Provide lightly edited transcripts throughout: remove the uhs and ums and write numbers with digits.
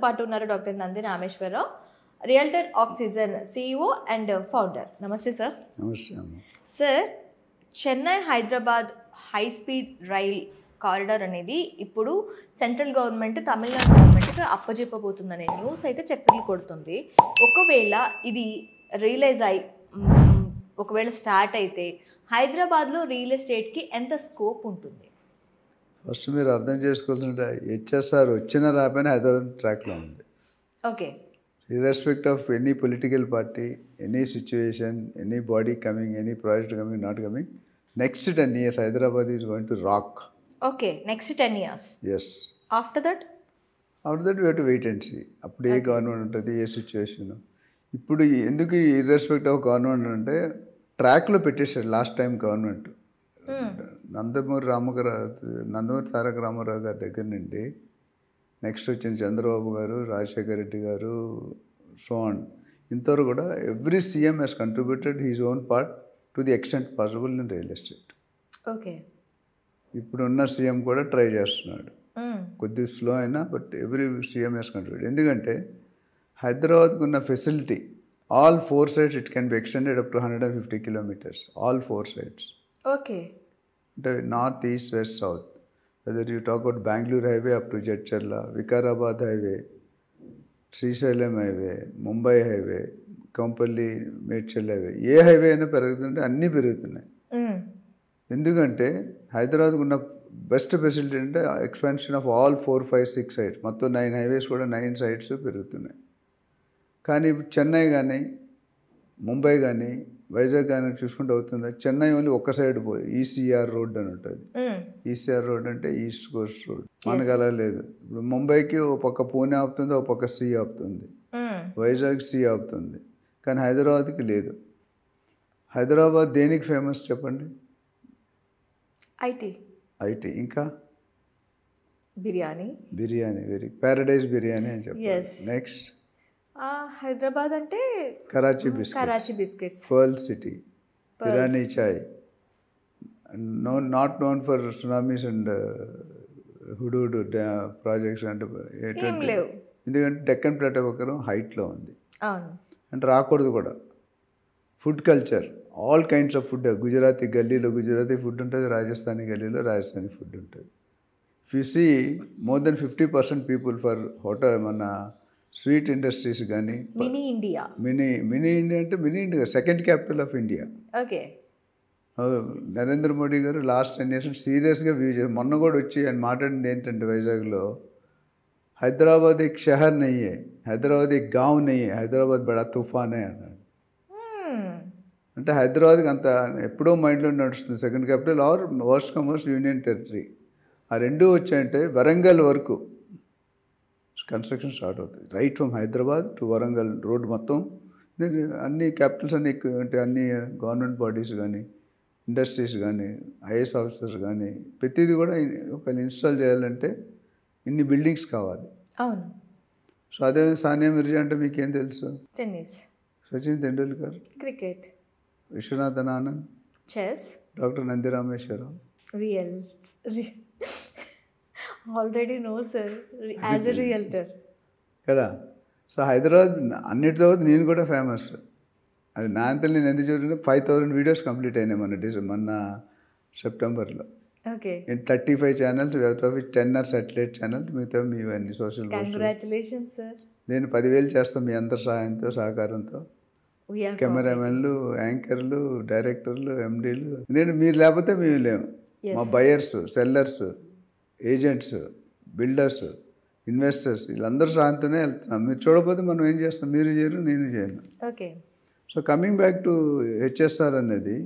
పాటు ఉన్నారు doctor Nandi Rameshwar Rao, realtor oxygen CEO and founder. నమస్తే సార్. నమస్తే. Sir, Chennai Hyderabad high speed rail corridor అనేది ఇప్పుడు సెంట్రల్ గవర్నమెంట్ తమిళనాడు గవర్నమెంట్కి అప్పజెప్పబోతుందనే న్యూస్ అయితే చక్కర్లు కొడుతుంది. ఒకవేళ ఇది రియలైజ్ అయి ఒకవేళ స్టార్ట్ అయితే హైదరాబాద్లో రియల్ ఎస్టేట్కి ఎంత స్కోప్ ఉంటుంది? ఫస్ట్ మీరు అర్థం చేసుకోవాల్సింటే హెచ్ఎస్ఆర్ వచ్చిన రాపోయినా హైదరాబాద్ ట్రాక్లో ఉంది. Okay. Irrespective of any political party, any situation, any body coming, any project coming, not coming, next 10 years Hyderabad is going to rock. Okay, next 10 years. Yes. After that we have to wait and see. అప్పుడు ఏ government ఉంటుంది, ఏ situation. ఇప్పుడు ఎందుకు ఇర్రెస్పెక్ట్ of government అంటే ట్రాక్లో పెట్టేశారు last time government. Nandamuri Taraka Ramarao గారి దగ్గర నుండి నెక్స్ట్ వచ్చిన చంద్రబాబు గారు, రాజశేఖర్ రెడ్డి గారు, సోన్, ఇంతవరకు కూడా every CM has contributed his own part to the extent possible in real estate. Okay. ఇప్పుడున్న సీఎం కూడా ట్రై చేస్తున్నాడు, కొద్దిగా స్లో అయినా, but every CM has contributed. ఎందుకంటే హైదరాబాద్కు ఉన్న facility all 4 sides it can be extended up to 150 kilometers, all 4 sides. Okay. అంటే north, east, west, south. Whether you talk about Bengaluru highway up to Jadcherla, Vikarabad highway, Srisailam highway, Mumbai highway, Kampalli, Medchal highway, A highway అయినా పెరుగుతుంటే అన్నీ పెరుగుతున్నాయి. ఎందుకంటే హైదరాబాద్కు ఉన్న బెస్ట్ ఫెసిలిటీ అంటే expansion of all 4, 5, 6 sides, మొత్తం 9 highways కూడా 9 sides పెరుగుతున్నాయి. కానీ ఇప్పుడు చెన్నై కానీ, ముంబై కానీ, వైజాగ్ కానీ చూసుకుంటూ అవుతుంది. చెన్నై ఓన్లీ ఒక సైడ్ పోయి ఈసీఆర్ రోడ్ అని ఉంటుంది. ఈసీఆర్ రోడ్ అంటే ఈస్ట్ కోస్ట్ రోడ్. మనకు అలా లేదు. ఇప్పుడు ముంబైకి ఒక పక్క పూణే ఆపుతుంది, ఒక పక్క సీ ఆపుతుంది, వైజాగ్ సీ ఆపుతుంది. కానీ హైదరాబాద్కి లేదు. హైదరాబాద్ దేనికి ఫేమస్ చెప్పండి? ఐటీ. ఇంకా బిర్యానీ. వెరీ ప్యారడైజ్ బిర్యానీ అని చెప్పారు. నెక్స్ట్ హైదరాబాద్ అంటే Karachi biscuits, pearl city, Irani chai, not known for tsunamis and Hudhud projects. అంటే ఎందుకంటే డెక్కన్ ప్లాటో ఒకరు హైట్లో ఉంది, అంటే రాకూడదు కూడా. Food culture, all kinds of food. Gujarati గల్లీలో గుజరాతీ ఫుడ్ ఉంటుంది, రాజస్థానీ గల్లీలో రాజస్థానీ ఫుడ్ ఉంటుంది. If you see more than 50% people for hotel, మన స్వీట్ ఇండస్ట్రీస్ కానీ. మినీ ఇండియా అంటే mini India second capital of India. Okay. Narendra Modi గారు లాస్ట్ 10 years సీరియస్గా వ్యూ చేశారు. మొన్న కూడా వచ్చి ఆయన మాట్లాడింది ఏంటంటే వైజాగ్లో, హైదరాబాద్ एक शहर नहीं है, హైదరాబాద్ एक गाँव नहीं है, హైదరాబాద్ బడా తుఫానే అన్నాడు. అంటే హైదరాబాద్కి అంత ఎప్పుడో మైండ్లో నడుస్తుంది second capital or worst comers union territory. ఆ రెండూ వచ్చాయంటే వరంగల్ వరకు కన్స్ట్రక్షన్ స్టార్ట్ అవుతుంది. Right from Hyderabad to Warangal road మొత్తం అన్ని క్యాపిటల్స్ అన్ని అంటే అన్ని గవర్నమెంట్ బాడీస్ కానీ, ఇండస్ట్రీస్ కానీ, ఐఏఎస్ ఆఫీసర్స్ కానీ, ప్రతిదీ కూడా ఒకవేళ ఇన్స్టాల్ చేయాలంటే ఇన్ని బిల్డింగ్స్ కావాలి. అవును. సో అదే సానియా మిర్జా అంటే మీకేం తెలుసు? Tennis. Sachin Tendulkar cricket. Viswanathan Anand chess. Doctor Nandi Rameshwara Rao already know sir, as a realtor కదా. సో హైదరాబాద్ అన్నిటితో నేను కూడా ఫేమస్. అది నా అంతా నేను ఎందుకు చూడంటే 5,000 videos కంప్లీట్ అయినాయి మొన్న సెప్టెంబర్లో. Okay. 35 channels, 10 are satellite channels, మిగతా మీ అన్ని సోషల్. Congratulations sir. నేను 10,000 చేస్తాం మీ అందరి సహాయంతో, సహకారంతో. కెమెరామెన్లు, యాంకర్లు, డైరెక్టర్లు, ఎండీలు. మీరు లేకపోతే మేము లేము. మా buyers, sellers, agents, builders, investors, వీళ్ళందరూ సాయంతోనే వెళ్తున్నాం. మీరు చూడకపోతే మనం ఏం చేస్తాం? మీరు చేయరు, నేను చేయను. Okay. So coming back to HSR అనేది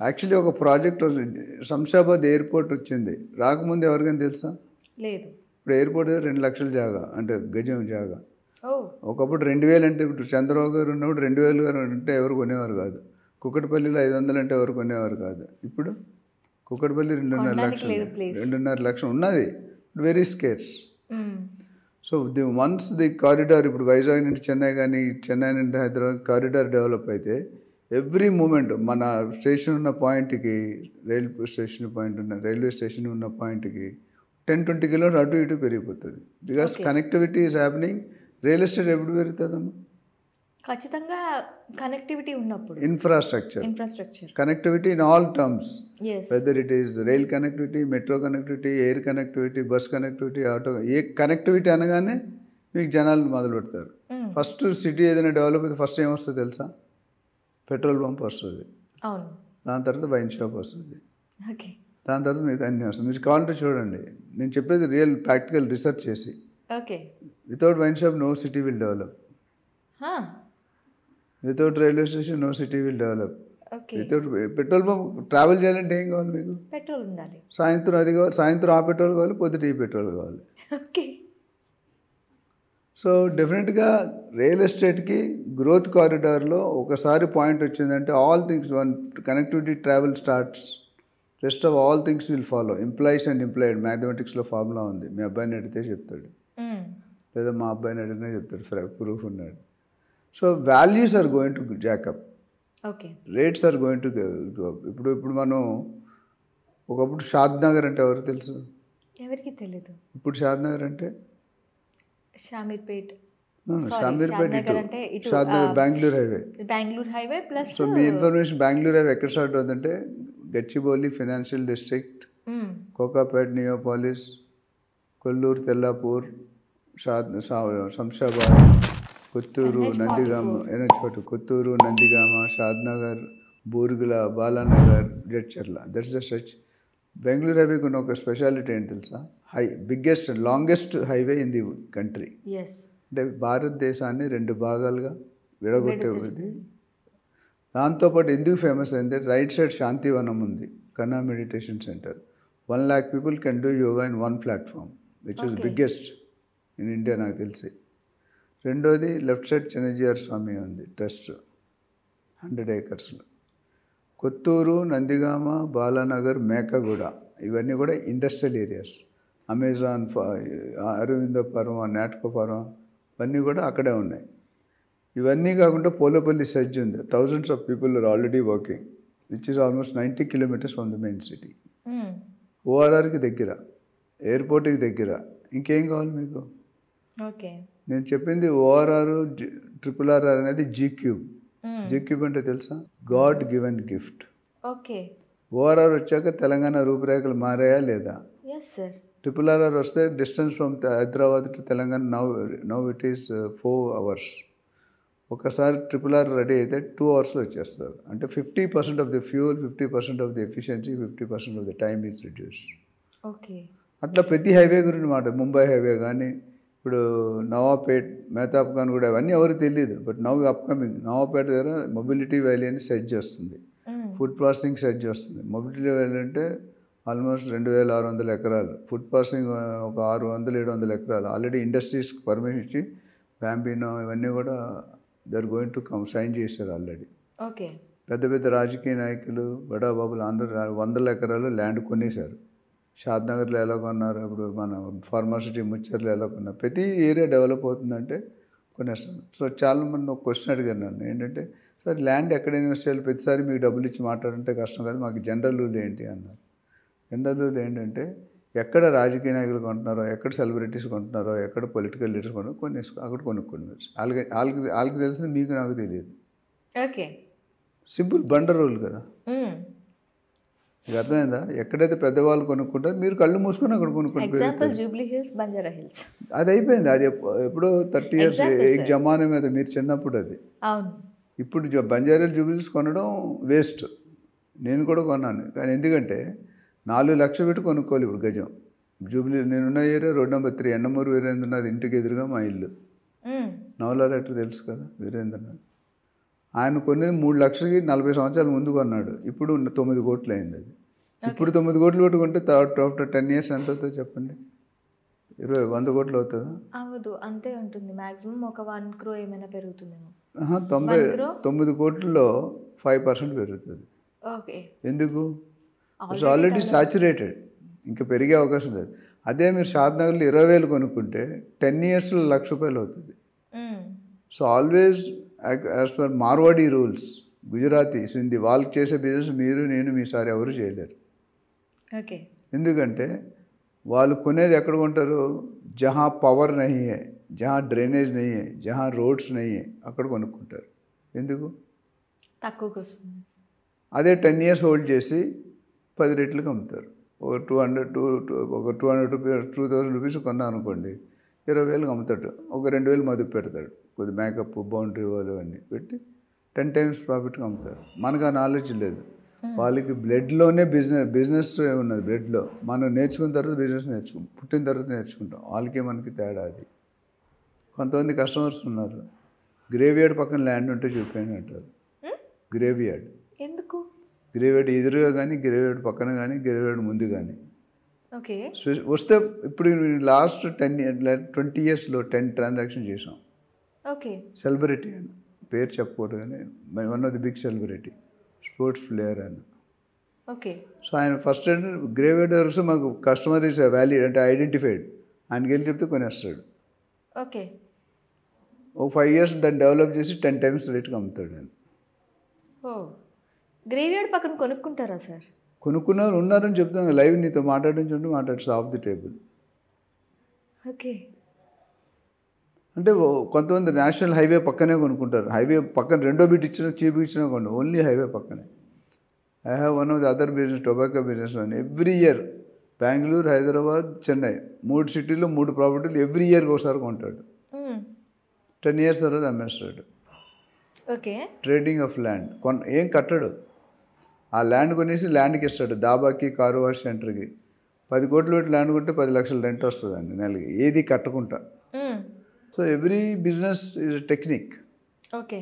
యాక్చువల్లీ ఒక ప్రాజెక్ట్. శంషాబాద్ ఎయిర్పోర్ట్ వచ్చింది, రాకముందు ఎవరికైనా తెలుసా? లేదు. ఇప్పుడు ఎయిర్పోర్ట్ 2 లక్షల జాగా, అంటే గజం జాగా. ఒకప్పుడు 2,000 అంటే, ఇప్పుడు చంద్రబాబు గారు ఉన్నప్పుడు 2,000 అంటే ఎవరు కొనేవారు కాదు. కుక్కటిపల్లిలో 500 అంటే ఎవరు కొనేవారు కాదు. ఇప్పుడు కుక్కటిపల్లి 2.5 లక్షలు ఉన్నది, very scares. So once the corridor, ఇప్పుడు వైజాగ్ నుండి చెన్నై కానీ, చెన్నై నుండి హైదరాబాద్ కారిడార్ డెవలప్ అయితే ఎవ్రీ మూమెంట్ మన స్టేషన్ ఉన్న పాయింట్కి, రైల్వే స్టేషన్ ఉన్న పాయింట్కి 10-20 కిలోమీటర్ అటు ఇటు పెరిగిపోతుంది. Because connectivity is happening. Real estate ఎప్పుడు పెరుగుతుందమ్మా? ఖచ్చితంగా కనెక్టివిటీ ఉన్నప్పుడు. Infrastructure connectivity in all terms, whether it is rail connectivity, metro connectivity, air connectivity, bus connectivity, auto, A connectivity అనగానే మీకు జనాలు మొదలు పెడతారు. ఫస్ట్ సిటీ ఏదైనా డెవలప్ అయితే ఫస్ట్ ఏమొస్తుంది తెలుసా? పెట్రోల్ పంప్ వస్తుంది, దాని తర్వాత వైన్ షాప్ వస్తుంది, దాని తర్వాత మిగతా అన్నీ వస్తుంది. మీరు కావాలంటే చూడండి, నేను చెప్పేది రియల్ ప్రాక్టికల్ రీసెర్చ్ చేసి. Without wine shop no city will develop. Without railway station no city will develop. Without petrol pump travel చేయాలంటే ఏం కావాలి మీకు? పెట్రోల్ ఉండాలి. సాయంత్రం అది కావాలి, సాయంత్రం ఆ పెట్రోల్ కావాలి, పొద్దుట ఈ పెట్రోల్ కావాలి. సో డెఫినెట్గా రియల్ ఎస్టేట్కి గ్రోత్ కారిడార్లో ఒకసారి పాయింట్ వచ్చిందంటే all things, one connectivity travel starts, rest of all things will follow. Employees and employed మ్యాథమెటిక్స్లో ఫార్ములా ఉంది. మీ అబ్బాయిని అడిగితే చెప్తాడు, లేదా మా అబ్బాయిని అడిగినా చెప్తాడు, ప్రూఫ్ ఉన్నాడు. So values are going to jack up, rates are going to go up. ఇప్పుడు మనం ఒకప్పుడు షాద్ నగర్ అంటే ఎవరు తెలుసు? ఎవరికి తెలియదు. ఇప్పుడు షాద్ నగర్ అంటే Shamirpet, Bengaluru highway plus. So మీ ఇన్ఫర్మేషన్, బెంగళూరు హైవే ఎక్కడ స్టార్ట్ అవుతుందంటే Gachibowli financial district, Kokapet, Neopolis, Kollur, Tellapur, Shamshabad, Kothur, Nandigama, Kothur, Nandigama, Shadnagar, Burgula, Balanagar, Jadcherla. That's the stretch. Bengaluru హైవేకి ఉన్న ఒక స్పెషాలిటీ ఏంటి తెలుసా? Biggest longest highway in the country. అంటే భారతదేశాన్ని 2 భాగాలుగా విడగొట్టేది. దాంతోపాటు ఎందుకు ఫేమస్ అయింది? రైట్ సైడ్ శాంతివనం ఉంది, కన్నా meditation centre. 1 lakh people can do yoga in one platform, which is biggest in India నాకు తెలిసి. రెండోది లెఫ్ట్ సైడ్ చిన్నజీఆర్ స్వామి ఉంది ట్రస్ట్, 100 acresలో. కొత్తూరు, నందిగామ, బాలానగర్, మేకగూడ, ఇవన్నీ కూడా industrial areas. Amazon, Aravindapuram, Natakapuram, ఇవన్నీ కూడా అక్కడే ఉన్నాయి. ఇవన్నీ కాకుండా పోలేపల్లి సెజ్ ఉంది. Thousands of people are already working, which is almost 90 kilometers from the main city. ఓఆర్ఆర్కి దగ్గర, ఎయిర్పోర్ట్కి దగ్గర. ఇంకేం కావాలి మీకు? నేను చెప్పింది ఓఆర్ఆర్, RRR అనేది G-Cube. G-Cube అంటే తెలుసా? God given gift. ఓఆర్ఆర్ వచ్చాక తెలంగాణ రూపురేఖలు మారాయా లేదా? RRR వస్తే distance from Hyderabad to Telangana now it is 4 hours. ఒకసారి RRR రెడీ అయితే 2 hours వచ్చేస్తారు. అంటే 50% of the fuel, 50% of the efficiency, 50% of the time is reduce. అట్లా ప్రతి హైవే గురించి మాట. ముంబై హైవే కానీ, ఇప్పుడు నవాపేట్, మేతాబ్ ఖాన్ కూడా, అవన్నీ ఎవరికి తెలియదు. బట్ నవ్ అప్కమింగ్ నవాపేట దగ్గర మొబిలిటీ వ్యాలీ అని సెట్ వస్తుంది, ఫుడ్ ప్రాసెసింగ్ సెట్ వస్తుంది. మొబిలిటీ వ్యాలీ అంటే ఆల్మోస్ట్ 2600 ఎకరాలు, ఫుడ్ ప్రాసెసింగ్ ఒక 600-700 ఎకరాలు. ఆల్రెడీ ఇండస్ట్రీస్కి పర్మిషన్ ఇచ్చి బ్యాంబినో ఇవన్నీ కూడా they are going to come sign చేశారు ఆల్రెడీ. పెద్ద పెద్ద రాజకీయ నాయకులు, బడాబాబులు అందరూ 100 ఎకరాలు ల్యాండ్ కొనేశారు. షాద్నగర్లో ఎలా కొన్నారు, ఇప్పుడు మన ఫార్మాసిటీ ముచ్చర్లో ఎలా కొన్నారు. ప్రతి ఏరియా డెవలప్ అవుతుందంటే కొనేస్తాను. సో చాలామంది ఒక క్వశ్చన్ అడిగారు నన్ను, ఏంటంటే సార్ ల్యాండ్ ఎక్కడ ఇన్వెస్ట్ చేయాలి, ప్రతిసారి మీకు డబ్బులు ఇచ్చి మాట్లాడంటే కష్టం కాదు, మాకు జనరల్ రూల్ ఏంటి అన్నారు. జనరల్ రూల్ ఏంటంటే ఎక్కడ రాజకీయ నాయకులు కొంటున్నారో, ఎక్కడ సెలబ్రిటీస్ కొంటున్నారో, ఎక్కడ పొలిటికల్ లీడర్స్ కొంటున్నారో అక్కడ కొనుక్కోండి. వాళ్ళకి తెలిసింది మీకు నాకు తెలియదు. సింపుల్ బండర్ రూల్ కదా. మీకు అర్థమైందా? ఎక్కడైతే పెద్దవాళ్ళు కొనుక్కుంటారో మీరు కళ్ళు మూసుకొని అక్కడ కొనుక్కుంటారు. అది అయిపోయింది. అది ఎప్పుడో 30 years एक జమానా మీద, మీరు చిన్నప్పుడు అది. ఇప్పుడు బంజారాహిల్స్ జూబ్లీహిల్స్ కొనడం వేస్ట్. నేను కూడా కొన్నాను, కానీ ఎందుకంటే 4 లక్షలు పెట్టి కొనుక్కోవాలి ఇప్పుడు గజం. జూబ్లీ నేనున్న area road number 3 Endamuru Veerendranath ఇంటికి ఎదురుగా మా ఇల్లు. నవలారెడ్డి తెలుసు కదా, వీరేంద్రనాథ్. ఆయన కొనేది 3 లక్షలకి 40 సంవత్సరాల ముందు కొన్నాడు. ఇప్పుడు 9 కోట్లు అయింది అది. ఇప్పుడు 9 కోట్లు పెట్టుకుంటే ఆఫ్టర్ 10 years ఎంత అవుతుంది చెప్పండి? 100 కోట్లు అవుతుందా? అవ్వదు, అంతే ఉంటుంది. మాక్సిమం ఒక 1 crore ఏమైనా పెరుగుతుందేమో. 9 కోట్లలో 5% పెరుగుతుంది. ఎందుకు? ఇట్స్ ఆల్రెడీ సాచురేటెడ్, ఇంకా పెరిగే అవకాశం లేదు. అదే మీరు షాద్నగర్లో 20,000 కొనుక్కుంటే 10 yearsలో 1,00,000 రూపాయలు అవుతుంది. So always as per Marwadi rules, Gujarati, Sindhi వాళ్ళకి చేసే బిజినెస్ మీరు, నేను, మీ సార్ ఎవరు చేయలేరు. ఎందుకంటే వాళ్ళు కొనేది ఎక్కడ కొంటారు? జహా పవర్ నహీ హై, జహా డ్రైనేజ్ నహీ హై, జహా రోడ్స్ నహీ హై అక్కడ కొనుక్కుంటారు. ఎందుకు? తక్కువకి వస్తుంది. అదే 10 years హోల్డ్ చేసి 10 రెట్లకు అమ్ముతారు. ఒక 200 రూపీస్ 2000 రూపీస్ కొన్నా అనుకోండి, 20,000కి అమ్ముతాడు. ఒక 2,000 మదుపు పెడతాడు, కొద్ది మేకప్ బౌండరీ వాళ్ళు అన్నీ పెట్టి 10 times ప్రాఫిట్కి అమ్ముతారు. మనకు ఆ నాలెడ్జ్ లేదు. వాళ్ళకి బ్లడ్లోనే బిజినెస్ ఉన్నది బ్లడ్లో. మనం నేర్చుకున్న తర్వాత బిజినెస్ పుట్టిన తర్వాత నేర్చుకుంటాం. వాళ్ళకి మనకి తేడా అది. కొంతమంది కస్టమర్స్ ఉన్నారు, గ్రేవ్యార్డ్ పక్కన ల్యాండ్ ఉంటే చూపించండి అంటారు. గ్రేవ్యార్డ్ ఎందుకు? గ్రేవ్యార్డ్ ఎదురుగా కానీ, గ్రేవ్యార్డ్ పక్కన కానీ, గ్రేవ్యార్డ్ ముందు కానీ ఓకే. వస్తే. ఇప్పుడు లాస్ట్ 20 yearsలో 10 transactions చేసాం. ఓకే. సెలబ్రిటీ అని పేరు చెప్పకూడదు కానీ one of the big celebrity, sports player అని. ఓకే. సో ఆయన ఫస్ట్ గ్రేవ్యార్డ్ వస్తే మాకు కస్టమర్ ఈజ్ వ్యాలిడ్ అంటే ఐడెంటిఫైడ్. ఆయనకి వెళ్ళి చెప్తే కొనేస్తాడు. ఓకే. ఒక 5 years దాన్ని డెవలప్ చేసి 10 times రేట్కి అమ్ముతాడు ఆయన. ఓ, గ్రేవ్యార్డ్ పక్కన కొనుక్కుంటారా సార్? కొనుక్కున్నారు ఉన్నారని చెప్తాను. లైవ్ నీతో మాట్లాడించుంటే మాట్లాడు ఆఫ్ ది టేబుల్. ఓకే. అంటే కొంతమంది నేషనల్ హైవే పక్కనే కొనుక్కుంటారు. హైవే పక్కన రెండో బిట్ ఇచ్చినా చీప్ ఇచ్చినా కొండ ఓన్లీ హైవే పక్కనే. I have one of the other business, tobacco business అని. Every year Bengaluru, Hyderabad, Chennai 3 cities 3 ప్రాపర్టీలు ఎవ్రీ ఇయర్కి ఒకసారి కొంటాడు. 10 years తర్వాత అమ్మేస్తాడు. ఓకే. Trading of land. ఏం కట్టడు, ఆ ల్యాండ్ కొనేసి ల్యాండ్కి ఇస్తాడు. దాబాకి, కారు వాష్ సెంటర్కి 10 కోట్లు పెట్టి ల్యాండ్ కొంటే 10 లక్షల రెంట్ వస్తుందండి నెలకి, ఏది కట్టకుండా. So every business is technique. Okay.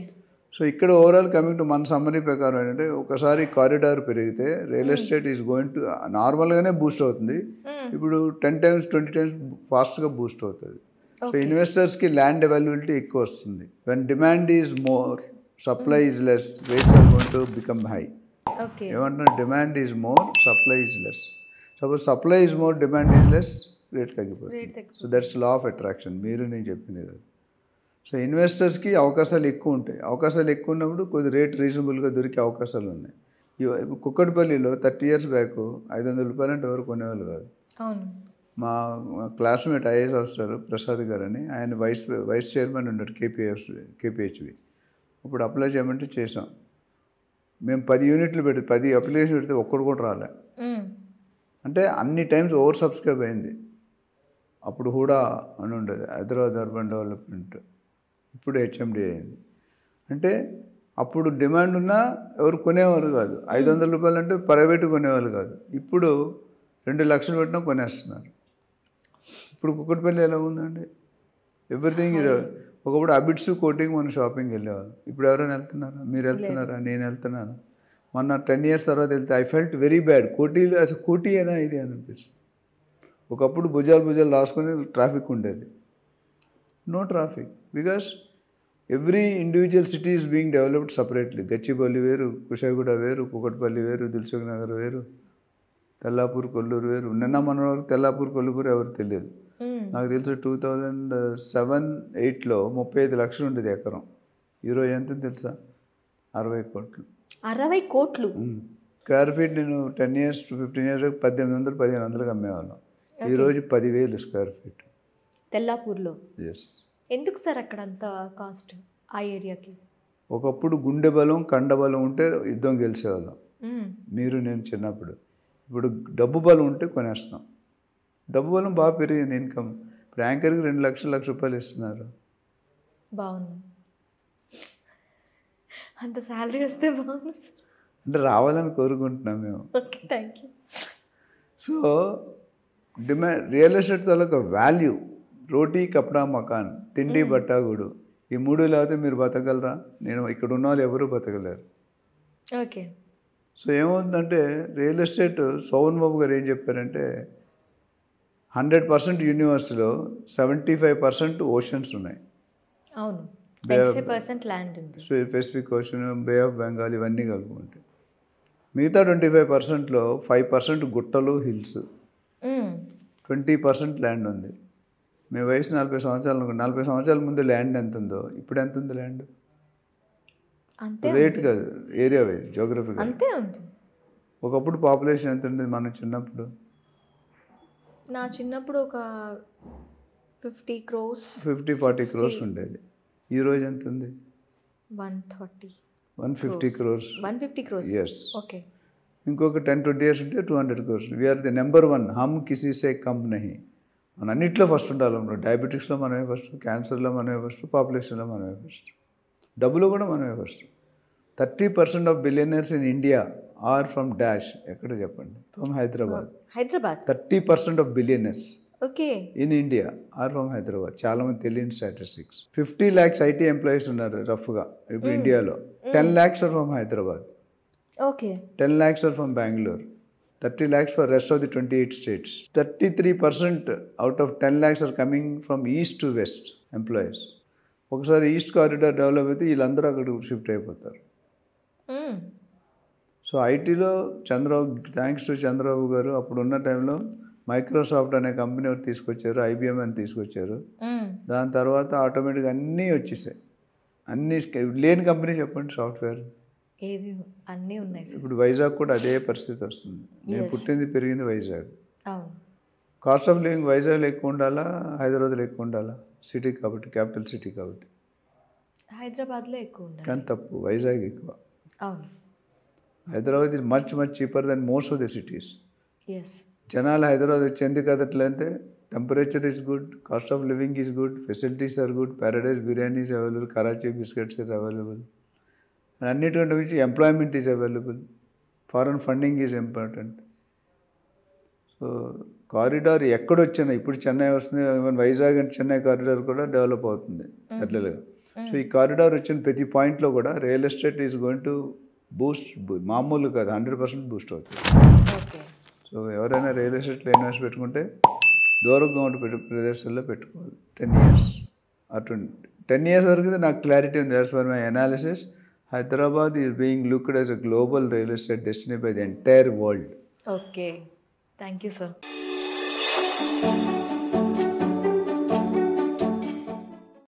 So ఇక్కడ ఓవరాల్ కమింగ్ టు మన సమ్మరీ ప్రకారం ఏంటంటే, ఒకసారి కారిడార్ పెరిగితే real estate is going to నార్మల్గానే బూస్ట్ అవుతుంది. ఇప్పుడు 10 times 20 times ఫాస్ట్గా బూస్ట్ అవుతుంది. సో ఇన్వెస్టర్స్కి ల్యాండ్ అవైలబిలిటీ ఎక్కువ వస్తుంది. When demand is more, supply is less, rates are going to become high. ఏమంటున్నా? Demand is more, supply is less. Suppose supply is more, demand is less, rate తగ్గిపోతుంది. So that's law of attraction. మీరు నేను చెప్పింది కదా. So ఇన్వెస్టర్స్కి అవకాశాలు ఎక్కువ ఉంటాయి. అవకాశాలు ఎక్కువ ఉన్నప్పుడు కొద్ది రేట్ రీజనబుల్గా దొరికే అవకాశాలు ఉన్నాయి. కుక్కటిపల్లిలో 30 years బ్యాక్ 500 రూపాయలు అంటే ఎవరు కొనేవాళ్ళు కాదు. మా క్లాస్మేట్ ఐఏఎస్ ఆఫీసర్ ప్రసాద్ గారు అని, ఆయన వైస్ చైర్మన్ ఉన్నాడు కేపీహెచ్బి. ఇప్పుడు అప్లై చేయమంటే చేసాం. మేము 10 units పెడితే 10 అప్లికేషన్ పెడితే ఒక్కడు కూడా రాలే. అంటే అన్ని టైమ్స్ ఓవర్ సబ్స్క్రైబ్ అయింది. అప్పుడు హూడా అని ఉండేది, హైదరాబాద్ అర్బన్ డెవలప్మెంట్. ఇప్పుడు హెచ్ఎండి అయింది. అంటే అప్పుడు డిమాండ్ ఉన్నా ఎవరు కొనేవారు కాదు. 500 రూపాయలు అంటే ప్రైవేట్ కొనేవాళ్ళు కాదు. ఇప్పుడు 2 లక్షలు పెట్టినా కొనేస్తున్నారు. ఇప్పుడు కుక్కటిపల్లి ఎలా ఉందండి? ఎవ్రీథింగ్ ఇది. ఒకప్పుడు అబిడ్స్, కోటికి మనం షాపింగ్కి వెళ్ళేవాళ్ళం. ఇప్పుడు ఎవరైనా వెళ్తున్నారా? మీరు వెళ్తున్నారా? నేను వెళ్తున్నాను. మొన్న 10 years తర్వాత వెళ్తే ఐ ఫెల్ట్ వెరీ బ్యాడ్. కోటీలు అసలు కోటి అయినా ఇది అనిపిస్తుంది. ఒకప్పుడు భుజాలు రాసుకొని ట్రాఫిక్ ఉండేది. No traffic because every individual city is being developed separately. Gachibowli వేరు, కుషాయిగూడ వేరు, కుకట్పల్లి వేరు, దిల్సుఖ్ నగర్ వేరు, తెల్లాపూర్, కొల్లూరు వేరు. నిన్న మన వరకు తెల్లాపూర్, కొల్లూరు ఎవరు తెలియదు. నాకు తెలుసు 2007-8లో 35 లక్షలు ఉండేది ఎకరం. ఈరోజు ఎంత తెలుసా? 60 కోట్లు. 60 కోట్లు స్క్వేర్ ఫీట్. నేను 10 years to 15 years 1800-1500కి అమ్మేవాళ్ళం. ఈరోజు 10,000 స్క్వేర్ ఫీట్ తెల్లాపూర్లో. ఎస్. ఎందుకు సార్ అక్కడ అంత కాస్ట్ ఆ ఏరియాకి? ఒకప్పుడు గుండె బలం, కండ బలం ఉంటే యుద్ధం గెలిచేవాళ్ళం, మీరు నేను చిన్నప్పుడు. ఇప్పుడు డబ్బు బలం ఉంటే కొనేస్తాం. డబ్బు బలం బాగా పెరిగింది. ఇన్కమ్ ఇప్పుడు యాంకర్కి 2 లక్షలు, 1,00,000 రూపాయలు ఇస్తున్నారు. బాగుంది. అంత శాలరీ వస్తే బాగుంది సార్. అంటే రావాలని కోరుకుంటున్నాం మేము. Okay, thank you. So demand real estate తాలూకా వాల్యూ. రోటీ, కప్డా, మకాన్, తిండి, బట్టాగుడు, ఈ 3 లేకపోతే మీరు బతకగలరా? నేను ఇక్కడ ఉన్న వాళ్ళు ఎవరూ బతకలేరు. ఓకే. సో ఏమవుతుందంటే రియల్ ఎస్టేట్, సోవన్ బాబు గారు ఏం చెప్పారంటే 100% యూనివర్స్లో 75% ఓషన్స్ ఉన్నాయి. అవును, 25% ల్యాండ్ ఉంది. Pacific Ocean, bay of Bengal ఇవన్నీ కలుపుకుంటే మిగతా 25%లో 5% గుట్టలు, హిల్స్, 20% ల్యాండ్ ఉంది. మీ వయసు 40 సంవత్సరాలు అనుకోండి. 40 సంవత్సరాల ముందు ల్యాండ్ ఎంత ఉందో ఇప్పుడు ఎంత ఉంది ల్యాండ్? రేట్ కాదు, ఏరియా వైజ్, జోగ్రఫీ అంతే ఉంది. ఒకప్పుడు పాపులేషన్ ఎంత ఉండేది మనం చిన్నప్పుడు? నా చిన్నప్పుడు ఒక 50 crores 50-40 crores ఉండేది. ఈ రోజు ఎంత ఉంది? 130 150 crores. 150 crores. ఎస్. ఓకే. ఇంకొక 10-20 years ఉంటే 200 crores. We are the number 1. హమ్ కిసీ సే కమ్ నహీ. మన అన్నింటిలో ఫస్ట్ ఉండాలి. మనం డయాబెటిక్స్లో మనమే ఫస్ట్, క్యాన్సర్లో మనమే ఫస్ట్, పాపులేషన్లో మనమే ఫస్ట్, డబ్బులో కూడా మనమే first. 30% of billionaires in India are from dash. ఎక్కడ చెప్పండి? From Hyderabad. 30% of billionaires okay. In India are from Hyderabad. చాలామంది తెలియని స్టాటిస్టిక్స్. 50 lakhs ఐటీ ఎంప్లాయీస్ ఉన్నారు రఫ్గా ఇప్పుడు ఇండియాలో. 10 lakhs are from Hyderabad. Okay. 10 lakhs are from Bangalore. 30 lakhs for rest of the 28 states. 33% out of 10 lakhs are coming from east to west employees. ఒకసారి east corridor develop అయితే వీళ్ళందరూ అక్కడ shift అయిపోతారు. So ఐటీలో థ్యాంక్స్ టు చంద్రబాబు గారు అప్పుడు ఉన్న టైంలో మైక్రోసాఫ్ట్ అనే కంపెనీ ఒకటి తీసుకొచ్చారు, ఐబిఎం అని తీసుకొచ్చారు. దాని తర్వాత ఆటోమేటిక్గా అన్నీ వచ్చేసాయి. అన్నీ లేని కంపెనీ చెప్పండి సాఫ్ట్వేర్. ఏది అన్నీ ఉన్నాయి. ఇప్పుడు వైజాగ్ కూడా అదే పరిస్థితి వస్తుంది. నేను పుట్టింది పెరిగింది వైజాగ్. అవును. కాస్ట్ ఆఫ్ లివింగ్ వైజాగ్లో ఎక్కువ ఉండాలా, హైదరాబాద్లో ఎక్కువ ఉండాలా? సిటీ కాబట్టి, క్యాపిటల్ సిటీ కాబట్టి. హైదరాబాద్లో ఎక్కువ ఉండాలి. కానీ తప్పు, వైజాగ్ ఎక్కువ. అవును. Hyderabad is much cheaper than most of the cities. Yes. జనాలు హైదరాబాద్ వచ్చి ఎందుకు కదట్లంటే temperature is good, cost of living is good, facilities are good, Paradise biryani is available, Karachi biscuits is available, అన్నిటికంటే మించి employment is available, foreign funding is important. So corridor ఎక్కడొచ్చినా ఇప్పుడు చెన్నై వస్తుంది, even Vizag and Chennai corridor కూడా డెవలప్ అవుతుంది అట్లగా. సో ఈ corridor వచ్చిన ప్రతి పాయింట్లో కూడా real estate is going to Boost. మామూలు కాదు, 100% బూస్ట్ అవుతుంది. సో ఎవరైనా రియల్ ఎస్టేట్లో ఇన్వెస్ట్ పెట్టుకుంటే దూరంగా ఉండే ప్రదేశాల్లో పెట్టుకోవాలి. 10 years అటు 10 years వరకు నాకు క్లారిటీ ఉంది. As per my analysis, Hyderabad is being looked as a global real estate destiny by the entire world. Okay. Thank you, sir.